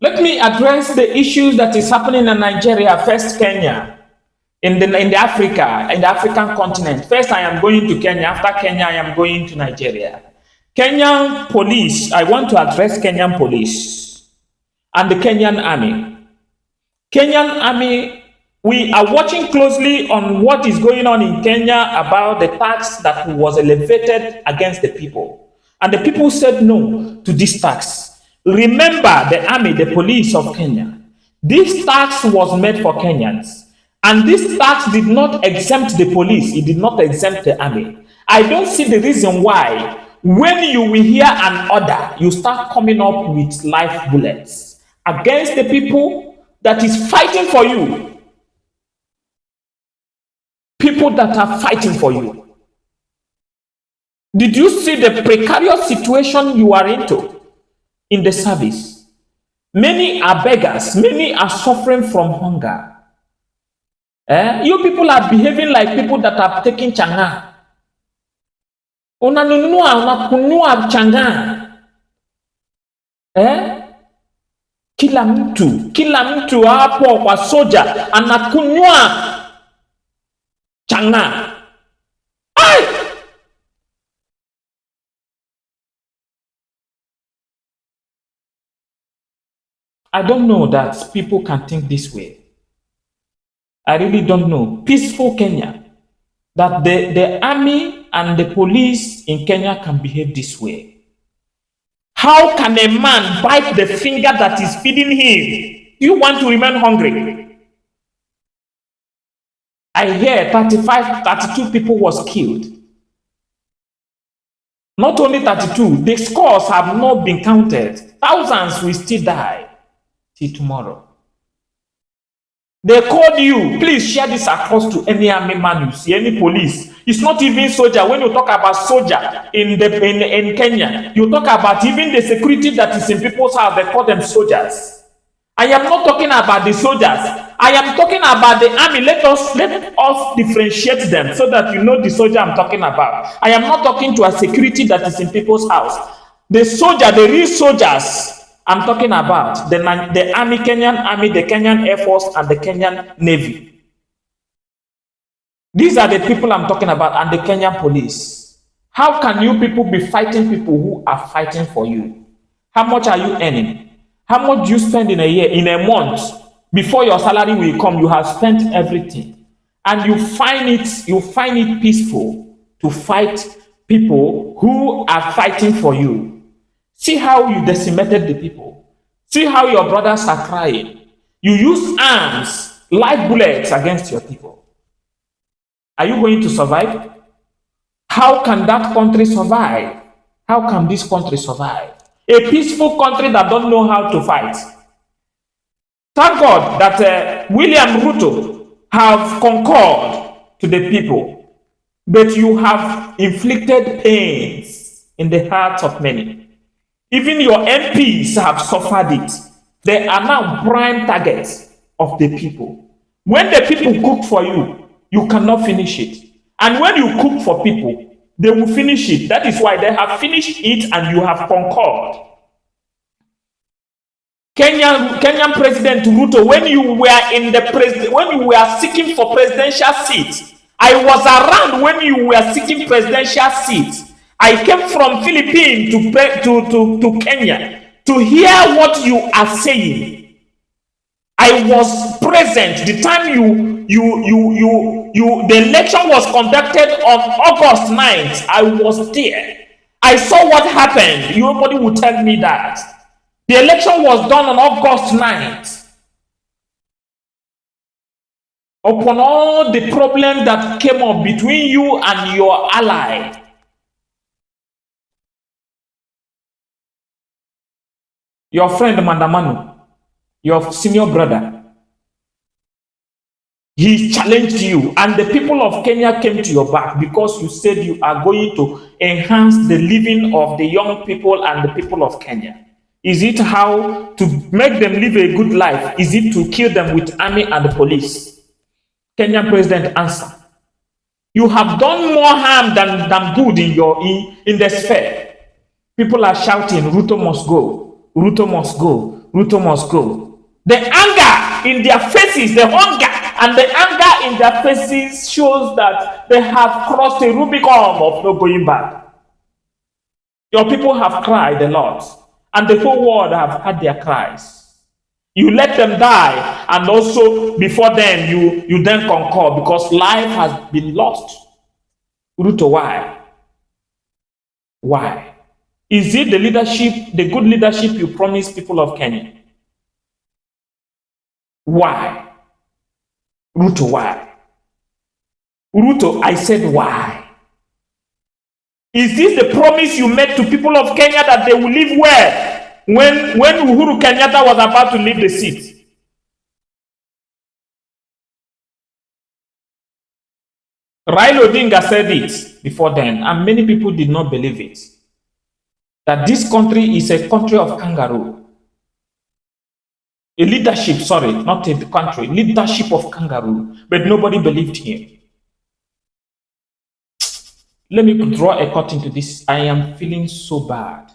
Let me address the issues that is happening in Nigeria. First, Kenya, in the African continent. First, I am going to Kenya. After Kenya, I am going to Nigeria. Kenyan police. I want to address Kenyan police and the Kenyan army. Kenyan army. We are watching closely on what is going on in Kenya about the tax that was elevated against the people. And the people said no to this tax. Remember the army, the police of Kenya. This tax was made for Kenyans. And this tax did not exempt the police. It did not exempt the army. I don't see the reason why when you will hear an order, you start coming up with live bullets against the people that is fighting for you. People that are fighting for you. Did you see the precarious situation you are into in the service? Many are beggars. Many are suffering from hunger. You people are behaving like people that are taking changa. Unakunua changa. Kila mtu hapo kwa soja anakunywa changa. I don't know that people can think this way. I really don't know. Peaceful Kenya, that the army and the police in Kenya can behave this way. How can a man bite the finger that is feeding him? Do you want to remain hungry? I hear 32 people was killed. Not only 32, the scores have not been counted. Thousands will still die till tomorrow. They called you. Please share this across to any army man you see, any police. It's not even soldier. When you talk about soldier in Kenya, you talk about even the security that is in people's house. They call them soldiers. I am not talking about the soldiers. I am talking about the army. Let us differentiate them so that you know the soldier I'm talking about. I am not talking to a security that is in people's house. The soldier, the real soldiers I'm talking about, the army, Kenyan army, the Kenyan Air Force, and the Kenyan Navy. These are the people I'm talking about, and the Kenyan police. How can you people be fighting people who are fighting for you? How much are you earning? How much do you spend in a year, in a month? Before your salary will come, you have spent everything. And you find it peaceful to fight people who are fighting for you. See how you decimated the people. See how your brothers are crying. You use arms, live bullets against your people. Are you going to survive? How can that country survive? How can this country survive? A peaceful country that don't know how to fight. Thank God that William Ruto have concurred to the people, but you have inflicted pains in the hearts of many. Even your MPs have suffered it. They are now prime targets of the people. When the people cook for you, you cannot finish it. And when you cook for people, they will finish it. That is why they have finished it and you have concurred. Kenyan President Ruto, when you were seeking for presidential seats, I was around when you were seeking presidential seats. I came from Philippines to Kenya to hear what you are saying. I was present the time the election was conducted on August 9th. I was there. I saw what happened. Nobody would tell me that. The election was done on August 9th. Upon all the problems that came up between you and your ally, your friend Mandamanu, your senior brother, he challenged you, and the people of Kenya came to your back because you said you are going to enhance the living of the young people and the people of Kenya. Is it how to make them live a good life? Is it to kill them with army and the police? Kenyan president, answer. You have done more harm than good in the sphere. People are shouting, Ruto must go, Ruto must go, Ruto must go. The anger in their faces, the hunger and the anger in their faces shows that they have crossed a Rubicon of no going back. Your people have cried a lot, and the whole world have had their cries. You let them die, and also before then, you then concur because life has been lost. Ruto, why? Why? Is it the leadership, the good leadership you promised people of Kenya? Why? Ruto, why? Ruto, I said why? Is this the promise you made to people of Kenya that they will live well when Uhuru Kenyatta was about to leave the seat? Raila Odinga said it before then, and many people did not believe it. That this country is a country of kangaroo. A leadership, sorry, not a country, leadership of kangaroo, but nobody believed him. Let me draw a curtain to this. I am feeling so bad.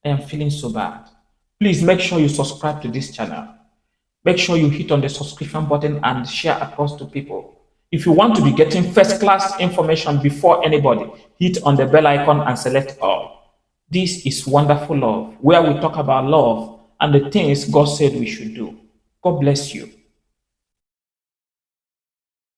I am feeling so bad. Please make sure you subscribe to this channel. Make sure you hit on the subscription button and share across to people. If you want to be getting first-class information before anybody, hit on the bell icon and select all. This is Wonderful Love, where we talk about love and the things God said we should do. God bless you.